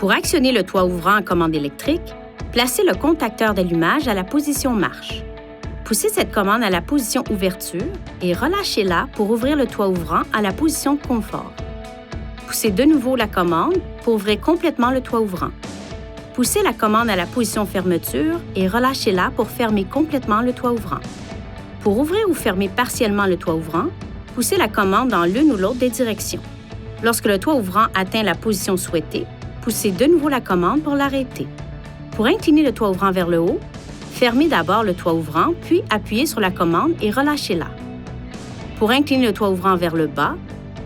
Pour actionner le toit ouvrant à commande électrique, placez le contacteur d'allumage à la position marche. Poussez cette commande à la position ouverture et relâchez-la pour ouvrir le toit ouvrant à la position confort. Poussez de nouveau la commande pour ouvrir complètement le toit ouvrant. Poussez la commande à la position fermeture et relâchez-la pour fermer complètement le toit ouvrant. Pour ouvrir ou fermer partiellement le toit ouvrant, poussez la commande dans l'une ou l'autre des directions. Lorsque le toit ouvrant atteint la position souhaitée, poussez de nouveau la commande pour l'arrêter. Pour incliner le toit ouvrant vers le haut, fermez d'abord le toit ouvrant, puis appuyez sur la commande et relâchez-la. Pour incliner le toit ouvrant vers le bas,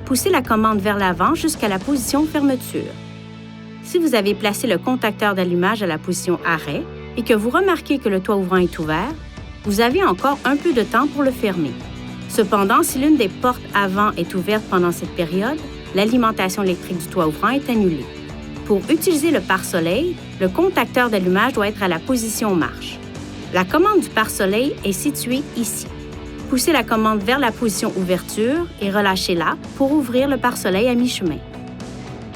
poussez la commande vers l'avant jusqu'à la position fermeture. Si vous avez placé le contacteur d'allumage à la position arrêt et que vous remarquez que le toit ouvrant est ouvert, vous avez encore un peu de temps pour le fermer. Cependant, si l'une des portes avant est ouverte pendant cette période, l'alimentation électrique du toit ouvrant est annulée. Pour utiliser le pare-soleil, le contacteur d'allumage doit être à la position marche. La commande du pare-soleil est située ici. Poussez la commande vers la position ouverture et relâchez-la pour ouvrir le pare-soleil à mi-chemin.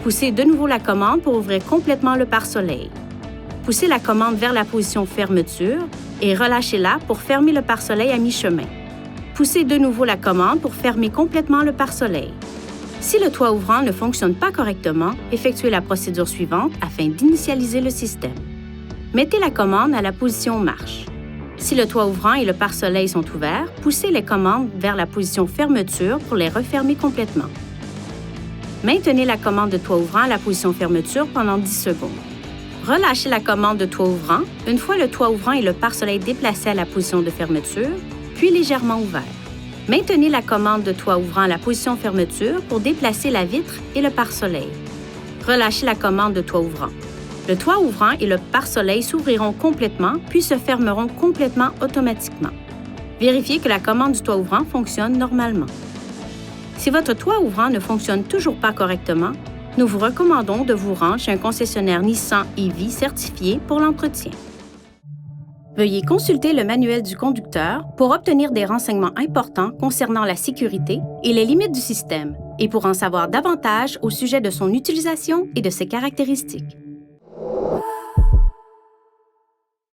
Poussez de nouveau la commande pour ouvrir complètement le pare-soleil. Poussez la commande vers la position fermeture et relâchez-la pour fermer le pare-soleil à mi-chemin. Poussez de nouveau la commande pour fermer complètement le pare-soleil. Si le toit ouvrant ne fonctionne pas correctement, effectuez la procédure suivante afin d'initialiser le système. Mettez la commande à la position marche. Si le toit ouvrant et le pare-soleil sont ouverts, poussez les commandes vers la position fermeture pour les refermer complètement. Maintenez la commande de toit ouvrant à la position fermeture pendant 10 secondes. Relâchez la commande de toit ouvrant une fois le toit ouvrant et le pare-soleil déplacés à la position de fermeture, puis légèrement ouverts. Maintenez la commande de toit ouvrant à la position fermeture pour déplacer la vitre et le pare-soleil. Relâchez la commande de toit ouvrant. Le toit ouvrant et le pare-soleil s'ouvriront complètement puis se fermeront complètement automatiquement. Vérifiez que la commande du toit ouvrant fonctionne normalement. Si votre toit ouvrant ne fonctionne toujours pas correctement, nous vous recommandons de vous rendre chez un concessionnaire Nissan EV certifié pour l'entretien. Veuillez consulter le manuel du conducteur pour obtenir des renseignements importants concernant la sécurité et les limites du système et pour en savoir davantage au sujet de son utilisation et de ses caractéristiques.